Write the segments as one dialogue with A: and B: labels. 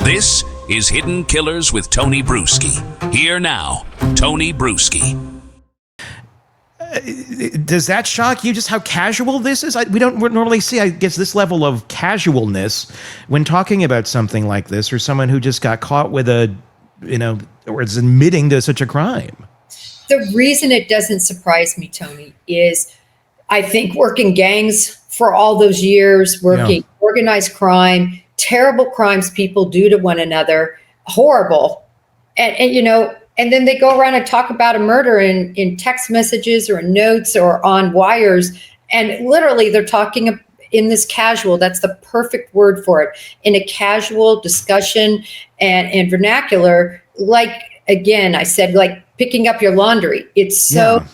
A: This is Hidden Killers with Tony Bruschi. Here now, Tony Bruschi.
B: Does that shock you, just how casual this is? We don't normally see, I guess, this level of casualness when talking about something like this, or someone who just got caught with or is admitting to such a crime.
C: The reason it doesn't surprise me, Tony, is I think working gangs for all those years, working organized crime, terrible crimes people do to one another, horrible. And then they go around and talk about a murder in text messages or in notes or on wires. And literally they're talking in this casual, that's the perfect word for it, in a casual discussion and vernacular. Like, again, I said, like picking up your laundry. It's so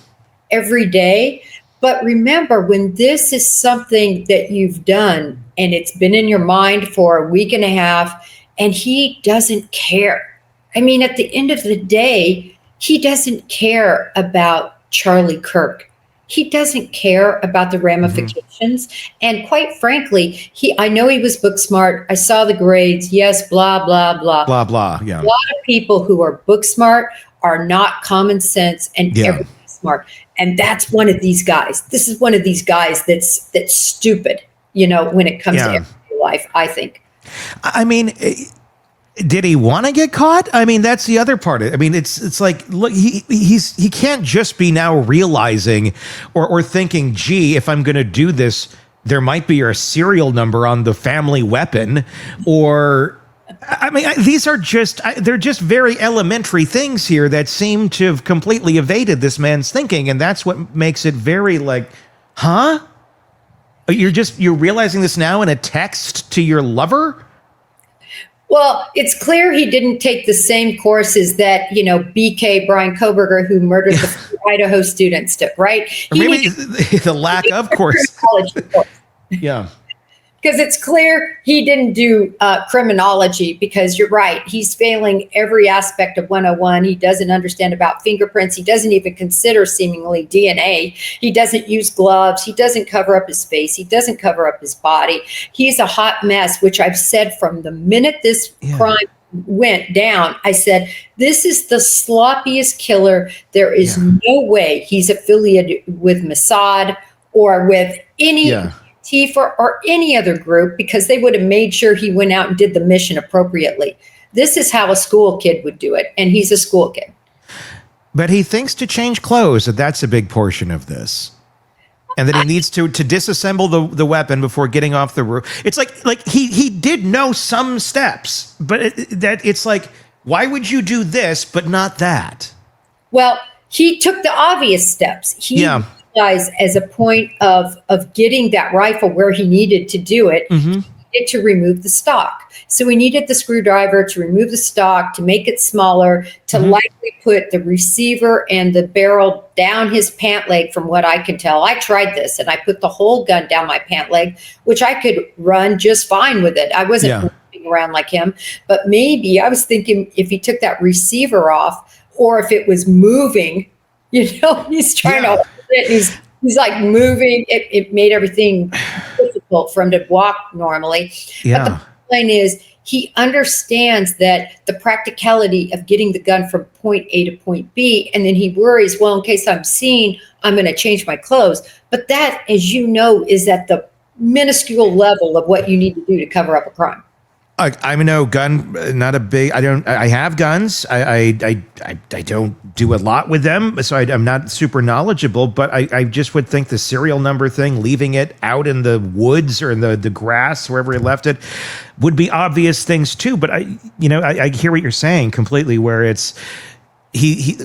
C: every day. But remember, when this is something that you've done and it's been in your mind for a week and a half, and he doesn't care. I mean, at the end of the day, he doesn't care about Charlie Kirk. He doesn't care about the ramifications. And quite frankly, I know he was book smart. I saw the grades. Yes, blah, blah, blah.
B: Blah, blah, yeah.
C: A lot of people who are book smart are not common sense and everything smart. And that's one of these guys. This is one of these guys that's stupid, when it comes to everyday life, I think.
B: I mean, did he want to get caught? I mean, that's the other part. I mean, it's like, look, he can't just be now realizing or thinking, gee, if I'm going to do this, there might be a serial number on the family weapon, or I mean, they're just very elementary things here that seem to have completely evaded this man's thinking. And that's what makes it very like, huh? You're realizing this now in a text to your lover?
C: Well, it's clear he didn't take the same courses that, BK, Brian Koberger, who murdered the Idaho students, took, right?
B: Or maybe the lack of course. Yeah.
C: Because it's clear he didn't do criminology, because you're right. He's failing every aspect of 101. He doesn't understand about fingerprints. He doesn't even consider seemingly DNA. He doesn't use gloves. He doesn't cover up his face. He doesn't cover up his body. He's a hot mess, which I've said from the minute this crime went down. I said, this is the sloppiest killer. There is no way he's affiliated with Mossad or with any Tifa or any other group, because they would have made sure he went out and did the mission appropriately. This is how a school kid would do it, and he's a school kid.
B: But he thinks to change clothes, that's a big portion of this. And that he needs to disassemble the weapon before getting off the roof. It's like he did know some steps, but it's like, why would you do this but not that?
C: Well, he took the obvious steps. As a point of getting that rifle where he needed to do it, he needed to remove the stock. So we needed the screwdriver to remove the stock, to make it smaller, to likely put the receiver and the barrel down his pant leg, from what I can tell. I tried this, and I put the whole gun down my pant leg, which I could run just fine with it. I wasn't moving around like him, but maybe I was thinking if he took that receiver off, or if it was moving, he's trying to hold it. He's like moving. It made everything difficult for him to walk normally. But the point is, he understands that the practicality of getting the gun from point A to point B, and then he worries, well, in case I'm seen, I'm going to change my clothes. But that, as you know, is at the minuscule level of what you need to do to cover up a crime.
B: I'm no gun, not a big. I have guns. I don't do a lot with them, so I'm not super knowledgeable. But I just would think the serial number thing, leaving it out in the woods or in the grass wherever he left it, would be obvious things too. But I hear what you're saying completely. Where it's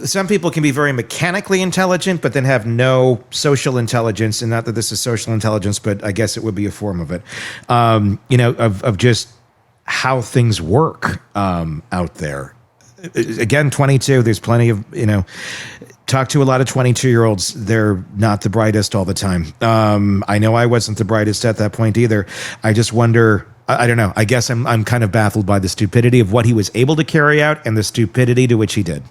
B: some people can be very mechanically intelligent, but then have no social intelligence. And not that this is social intelligence, but I guess it would be a form of it. Of just how things work out there. Again, 22, there's plenty of, talk to a lot of 22-year-olds. They're not the brightest all the time. I know I wasn't the brightest at that point either. I just wonder, I don't know. I guess I'm kind of baffled by the stupidity of what he was able to carry out and the stupidity to which he did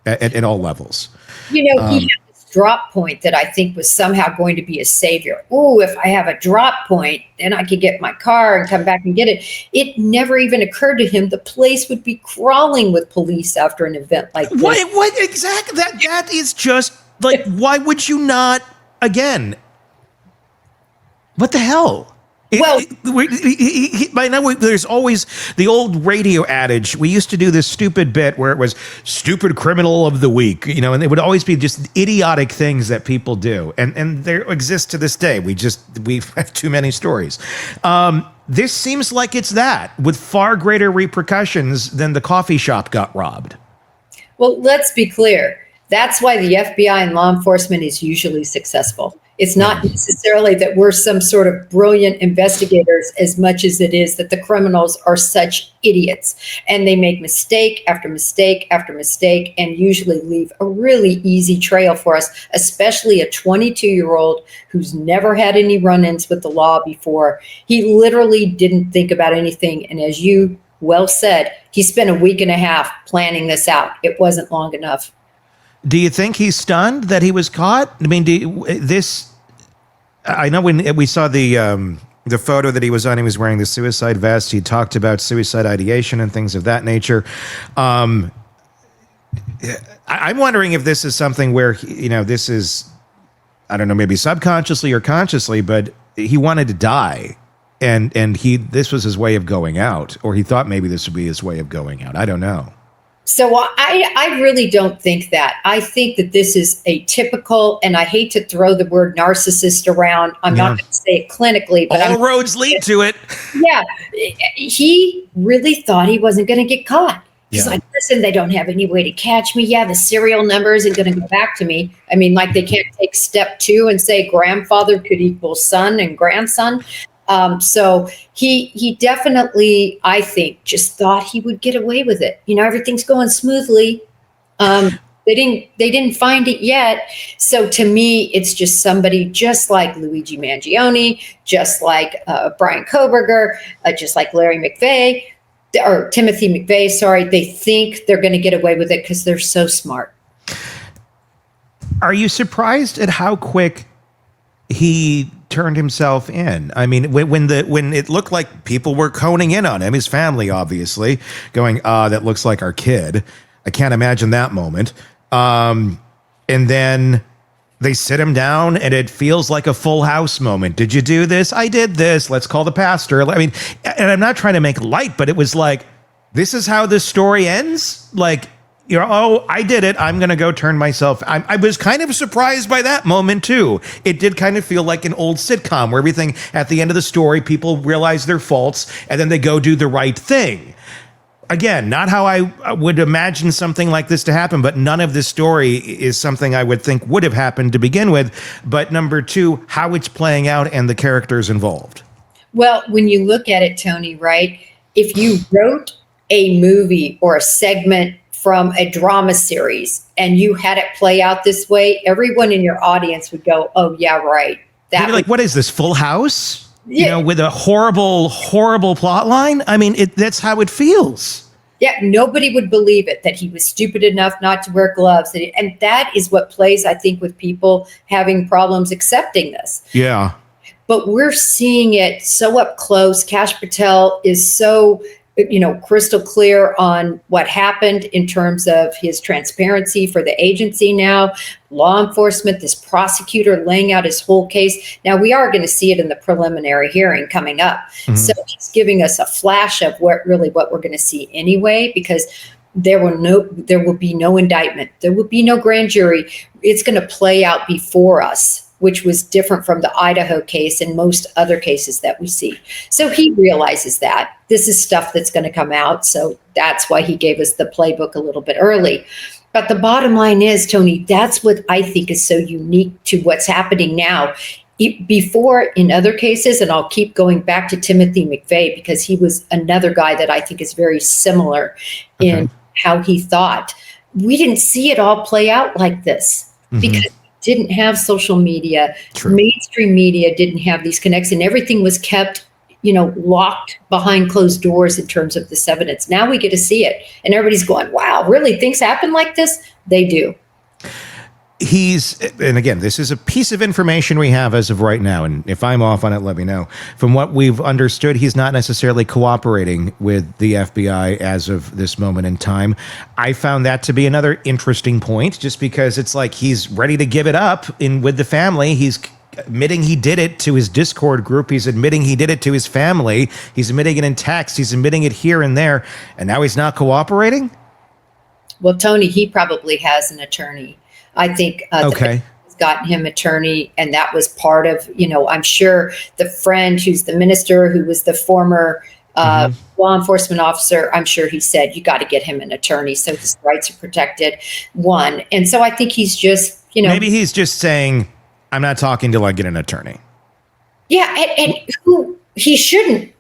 B: at all levels.
C: He had this drop point that I think was somehow going to be a savior. Ooh, if I have a drop point, then I could get my car and come back and get it. It never even occurred to him the place would be crawling with police after an event like this.
B: What exactly? That is just like, why would you not? Again, what the hell?
C: Well,
B: By now, there's always the old radio adage. We used to do this stupid bit where it was stupid criminal of the week, and it would always be just idiotic things that people do. And there exists to this day. We have too many stories. This seems like it's that with far greater repercussions than the coffee shop got robbed.
C: Well, let's be clear. That's why the FBI and law enforcement is usually successful. It's not necessarily that we're some sort of brilliant investigators as much as it is that the criminals are such idiots and they make mistake after mistake after mistake and usually leave a really easy trail for us, especially a 22-year-old who's never had any run-ins with the law before. He literally didn't think about anything. And as you well said, he spent a week and a half planning this out. It wasn't long enough.
B: Do you think he's stunned that he was caught? I mean, I know when we saw the photo that he was on, he was wearing the suicide vest. He talked about suicide ideation and things of that nature. I'm wondering if this is something where, this is, I don't know, maybe subconsciously or consciously, but he wanted to die. And this was his way of going out, or he thought maybe this would be his way of going out. I don't know.
C: So I really don't think that. I think that this is a typical, and I hate to throw the word narcissist around. I'm not going to say it clinically, but
B: all roads lead to it.
C: Yeah. He really thought he wasn't going to get caught. He's like, listen, they don't have any way to catch me. Yeah, the serial number isn't going to go back to me. I mean, like they can't take step 2 and say grandfather could equal son and grandson. So he definitely, I think, just thought he would get away with it. Everything's going smoothly. They didn't find it yet. So to me, it's just somebody just like Luigi Mangione, just like Brian Koberger, just like Larry McVeigh, or Timothy McVeigh, sorry. They think they're going to get away with it because they're so smart.
B: Are you surprised at how quick he turned himself in? I mean, when it looked like people were coning in on him, his family obviously going, that looks like our kid. I can't imagine that moment. And then they sit him down and it feels like a Full House moment. Did you do this? I did this. Let's call the pastor. I mean, and I'm not trying to make light, but it was like, this is how this story ends? Like, I did it. I'm going to go turn myself. I was kind of surprised by that moment, too. It did kind of feel like an old sitcom where everything at the end of the story, people realize their faults and then they go do the right thing. Again, not how I would imagine something like this to happen, but none of this story is something I would think would have happened to begin with. But number 2, how it's playing out and the characters involved.
C: Well, when you look at it, Tony, right? If you wrote a movie or a segment from a drama series and you had it play out this way, everyone in your audience would go, oh, yeah, right.
B: They'd be like, what is this, Full House? Yeah. With a horrible, horrible plot line? I mean, that's how it feels.
C: Yeah, nobody would believe it, that he was stupid enough not to wear gloves. And that is what plays, I think, with people having problems accepting this.
B: Yeah.
C: But we're seeing it so up close. Kash Patel is so crystal clear on what happened in terms of his transparency for the agency now, law enforcement, this prosecutor laying out his whole case. Now, we are going to see it in the preliminary hearing coming up. Mm-hmm. So he's giving us a flash of what we're going to see anyway, because there will be no indictment. There will be no grand jury. It's going to play out before us, which was different from the Idaho case and most other cases that we see. So he realizes that this is stuff that's going to come out. So that's why he gave us the playbook a little bit early. But the bottom line is, Tony, that's what I think is so unique to what's happening now. Before, in other cases, and I'll keep going back to Timothy McVeigh, because he was another guy that I think is very similar in how he thought. We didn't see it all play out like this because didn't have social media. True. Mainstream media didn't have these connects, and everything was kept, locked behind closed doors in terms of this evidence. Now we get to see it, and everybody's going, wow, really? Things happen like this? They do.
B: And again, this is a piece of information we have as of right now, and if I'm off on it, let me know. From what we've understood, he's not necessarily cooperating with the FBI as of this moment in time. I found that to be another interesting point, just because it's like he's ready to give it up with the family. He's admitting he did it to his Discord group. He's admitting he did it to his family. He's admitting it in text. He's admitting it here and there, and now he's not cooperating?
C: Well, Tony, he probably has an attorney. I think
B: okay.
C: Has gotten him attorney, and that was part of, I'm sure the friend who's the minister, who was the former law enforcement officer, I'm sure he said, you got to get him an attorney so his rights are protected. One. And so I think he's just,
B: maybe he's just saying, I'm not talking till I get an attorney.
C: Yeah. And who he shouldn't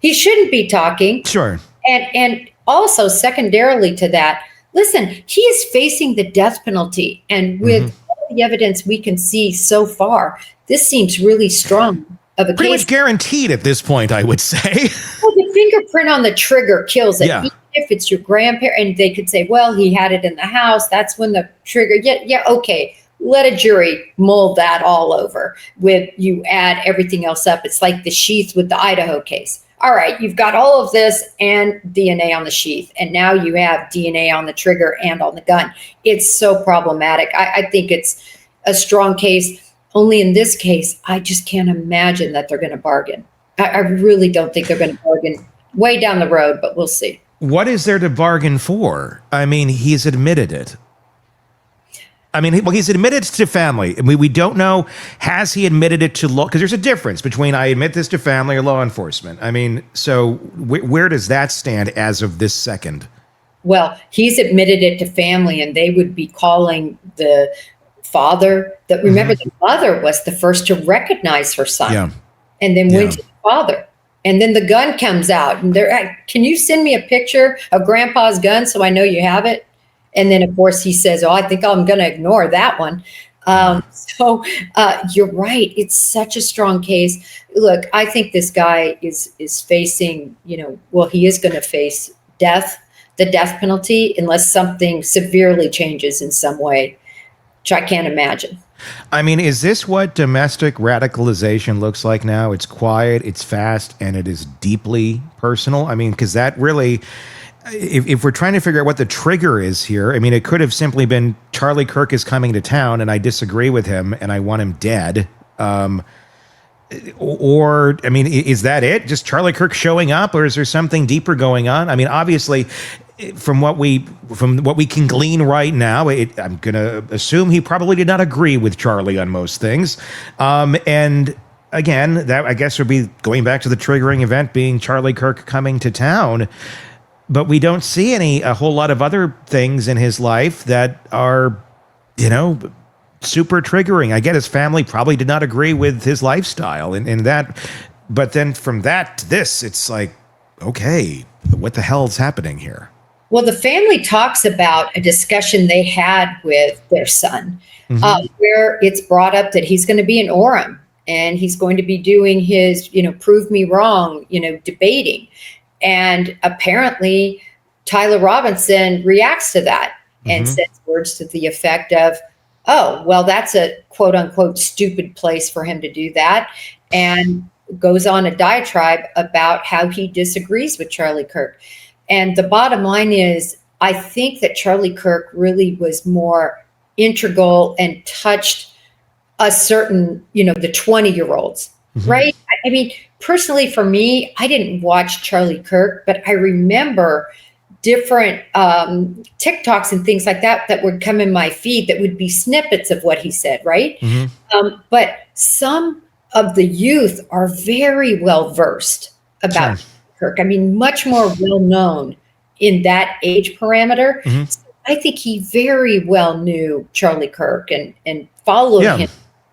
C: be talking.
B: Sure.
C: And also secondarily to that, listen, he is facing the death penalty. And with all the evidence we can see so far, this seems really strong of a
B: pretty
C: case.
B: Much guaranteed at this point, I would say.
C: Well, the fingerprint on the trigger kills it.
B: Yeah.
C: Even if it's your grandparent, and they could say, well, he had it in the house. That's when the trigger. Yeah, okay. Let a jury mull that all over. With you add everything else up. It's like the sheath with the Idaho case. All right, you've got all of this and DNA on the sheath, and now you have DNA on the trigger and on the gun. It's so problematic. I think it's a strong case. Only in this case, I just can't imagine that they're going to bargain. I really don't think they're going to bargain way down the road, but we'll see.
B: What is there to bargain for? I mean, he's admitted it. I mean, he's admitted to family. We don't know, has he admitted it to law? Because there's a difference between I admit this to family or law enforcement. I mean, so where does that stand as of this second?
C: Well, he's admitted it to family, and they would be calling the father. That remember, the mother was the first to recognize her son, and then went to the father. And then the gun comes out, and they're, can you send me a picture of Grandpa's gun so I know you have it? And then, of course, he says, oh, I think I'm going to ignore that one. So you're right. It's such a strong case. Look, I think this guy is facing, he is going to face death, the death penalty, unless something severely changes in some way, which I can't imagine.
B: I mean, is this what domestic radicalization looks like now? It's quiet, it's fast, and it is deeply personal. I mean, because that really... If we're trying to figure out what the trigger is here, I mean, it could have simply been Charlie Kirk is coming to town and I disagree with him and I want him dead. Or, I mean, is that it? Just Charlie Kirk showing up, or is there something deeper going on? I mean, obviously, from what we can glean right now, I'm going to assume he probably did not agree with Charlie on most things. And again, that I guess would be going back to the triggering event being Charlie Kirk coming to town. But we don't see a whole lot of other things in his life that are, super triggering. I get his family probably did not agree with his lifestyle and that. But then from that to this, it's like, okay, what the hell is happening here?
C: Well, the family talks about a discussion they had with their son, where it's brought up that he's going to be in Orem and he's going to be doing his, prove me wrong, debating. And apparently Tyler Robinson reacts to that and says words to the effect of, oh, well, that's a quote unquote stupid place for him to do that. And goes on a diatribe about how he disagrees with Charlie Kirk. And the bottom line is, I think that Charlie Kirk really was more integral and touched a certain, the 20-year-olds, right? I mean, personally, for me, I didn't watch Charlie Kirk, but I remember different TikToks and things like that would come in my feed that would be snippets of what he said, right? But some of the youth are very well versed about Kirk. I mean, much more well known in that age parameter. So I think he very well knew Charlie Kirk and followed him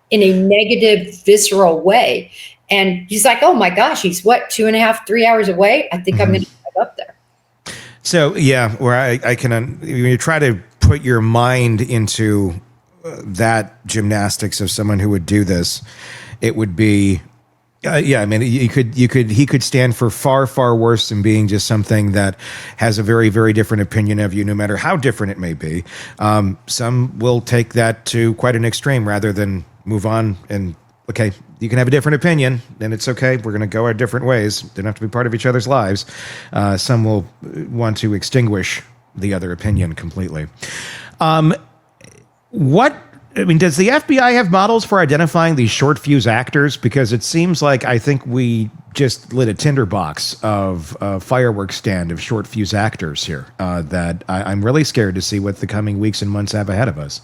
C: in a negative, visceral way. And he's like, oh my gosh, he's 2.5, 3 hours away? I think I'm going to drive up there. So,
B: yeah, where I can, when you try to put your mind into that gymnastics of someone who would do this, it would be Yeah, I mean, he could stand for far, far worse than being just something that has a very, very different opinion of you, no matter how different it may be. Some will take that to quite an extreme rather than move on and, okay, you can have a different opinion, and it's okay. We're going to go our different ways. They don't have to be part of each other's lives. Some will want to extinguish the other opinion completely. Does the FBI have models for identifying these short fuse actors? Because it seems like I think we just lit a tinderbox of a fireworks stand of short fuse actors here that I'm really scared to see what the coming weeks and months have ahead of us.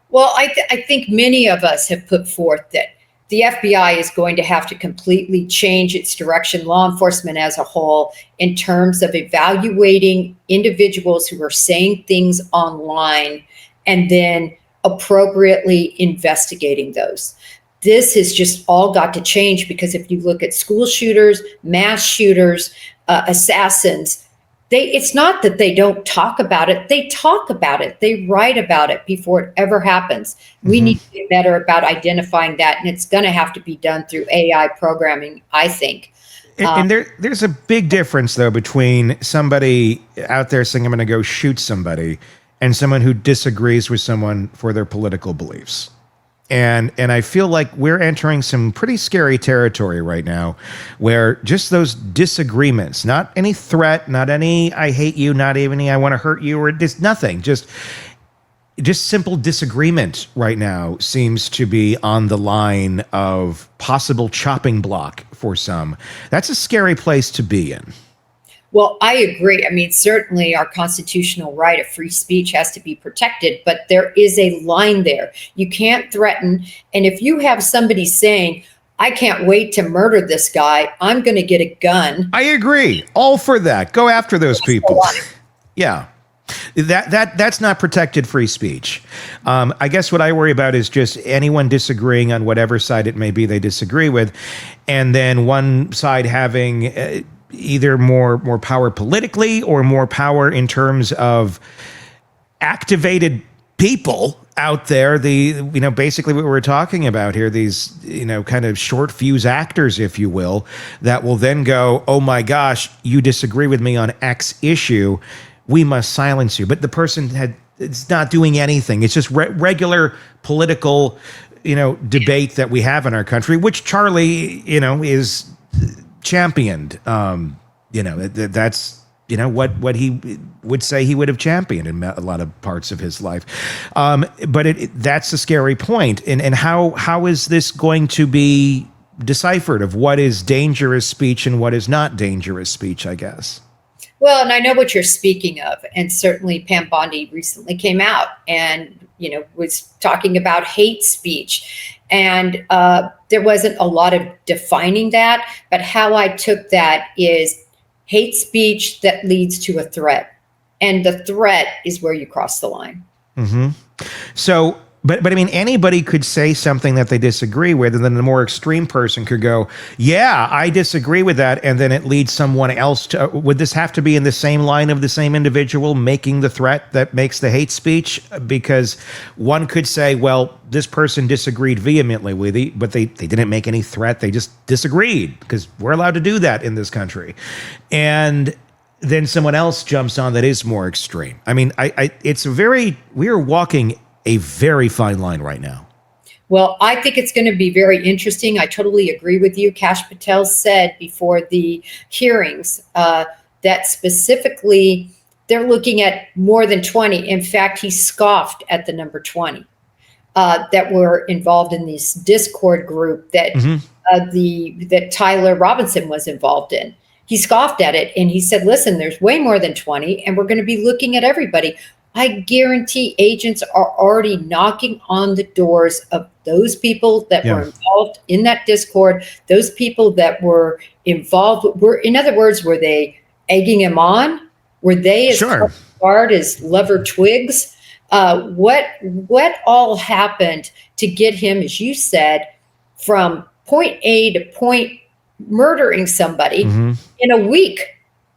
C: Well, I think many of us have put forth that the FBI is going to have to completely change its direction, law enforcement as a whole, in terms of evaluating individuals who are saying things online and then appropriately investigating those. This has just all got to change, because if you look at school shooters, mass shooters, assassins, it's not that they don't talk about it. They talk about it. They write about it before it ever happens. We need to get better about identifying that, and it's going to have to be done through AI programming, I think.
B: And there's a big difference, though, between somebody out there saying, I'm going to go shoot somebody, and someone who disagrees with someone for their political beliefs. And I feel like we're entering some pretty scary territory right now, where just those disagreements, not any threat, not any I hate you, not even any I want to hurt you, or just nothing, just simple disagreement right now seems to be on the line of possible chopping block for some. That's a scary place to be in.
C: Well, I agree. I mean, certainly our constitutional right of free speech has to be protected, but there is a line there. You can't threaten. And if you have somebody saying, I can't wait to murder this guy, I'm going to get a gun.
B: I agree. All for that. Go after those people. Yeah. That's not protected free speech. I guess what I worry about is just anyone disagreeing on whatever side it may be they disagree with, and then one side having either more power politically or more power in terms of activated people out there. Basically what we're talking about here, these, kind of short fuse actors, if you will, that will then go, oh my gosh, you disagree with me on X issue, we must silence you. But the person it's not doing anything. It's just regular political, debate that we have in our country, which Charlie, is championed. That's what he would say he would have championed in a lot of parts of his life. But that's a scary point. And how is this going to be deciphered of what is dangerous speech and what is not dangerous speech, I guess?
C: Well, and I know what you're speaking of. And certainly Pam Bondi recently came out and, was talking about hate speech. And there wasn't a lot of defining that. But how I took that is hate speech that leads to a threat. And the threat is where you cross the line. Mm-hmm.
B: So, but I mean, anybody could say something that they disagree with, and then the more extreme person could go, yeah, I disagree with that. And then it leads someone else to, would this have to be in the same line of the same individual making the threat that makes the hate speech? Because one could say, well, this person disagreed vehemently with you, but they didn't make any threat. They just disagreed, because we're allowed to do that in this country. And then someone else jumps on that is more extreme. I mean, we are walking a very fine line right now.
C: Well, I think it's going to be very interesting. I totally agree with you. Kash Patel said before the hearings that specifically they're looking at more than 20. In fact, he scoffed at the number 20 that were involved in this Discord group that that Tyler Robinson was involved in. He scoffed at it and he said, listen, there's way more than 20 and we're going to be looking at everybody. I guarantee agents are already knocking on the doors of those people that were involved in that Discord, those people that were involved. In other words, were they egging him on? Were they as hard as Lever Twigs? What all happened to get him, as you said, from point A to point murdering somebody in a week?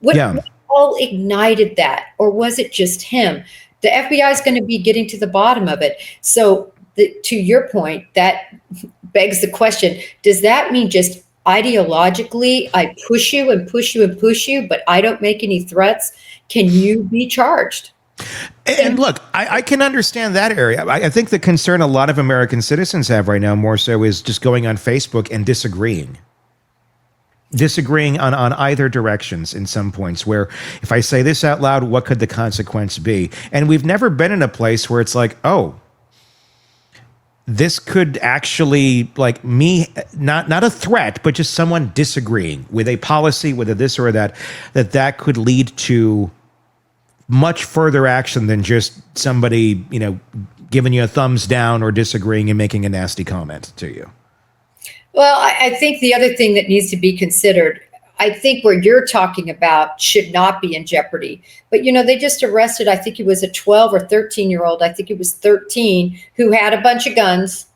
C: What all ignited that? Or was it just him? The FBI is going to be getting to the bottom of it. So to your point, that begs the question, does that mean just ideologically, I push you and push you and push you, but I don't make any threats, can you be charged?
B: And look, I can understand that area. I think the concern a lot of American citizens have right now more so is just going on Facebook and disagreeing on either directions in some points, where if I say this out loud, what could the consequence be? And we've never been in a place where it's like, oh, this could actually, like, me, not a threat, but just someone disagreeing with a policy, whether this or that could lead to much further action than just somebody, giving you a thumbs down or disagreeing and making a nasty comment to you.
C: Well, I think the other thing that needs to be considered, I think what you're talking about should not be in jeopardy. But, they just arrested, I think it was a 12 or 13-year-old, I think it was 13, who had a bunch of guns,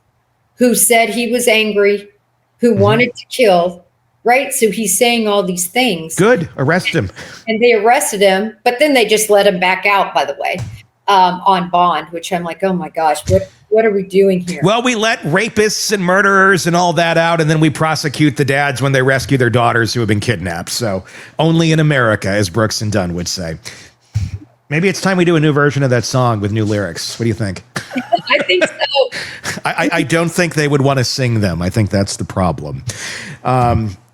C: who said he was angry, who wanted to kill, right? So he's saying all these things.
B: Good. Arrest him.
C: And they arrested him, but then they just let him back out, by the way, on bond, which I'm like, oh my gosh, what are we doing here?
B: Well, we let rapists and murderers and all that out, and then we prosecute the dads when they rescue their daughters who have been kidnapped. So only in America, as Brooks and Dunn would say. Maybe it's time we do a new version of that song with new lyrics. What do you think?
C: I think so.
B: I don't think they would want to sing them. I think that's the problem.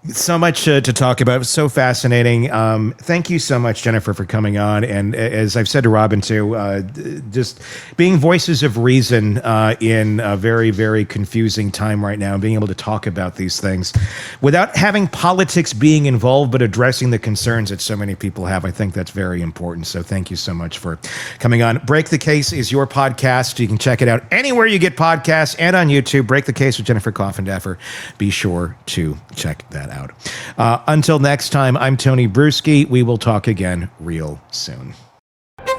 B: So much to talk about. It was so fascinating. Thank you so much, Jennifer, for coming on. And as I've said to Robin, too, just being voices of reason in a very, very confusing time right now, and being able to talk about these things without having politics being involved, but addressing the concerns that so many people have. I think that's very important. So thank you so much for coming on. Break the Case is your podcast. You can check it out anywhere you get podcasts and on YouTube. Break the Case with Jennifer Coffindaffer. Be sure to check that out. Until next time, I'm Tony Bruschi. We will talk again real soon.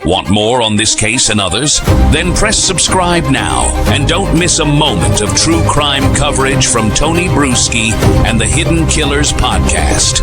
A: Want more on this case and others? Then press subscribe now and don't miss a moment of true crime coverage from Tony Bruschi and the Hidden Killers podcast.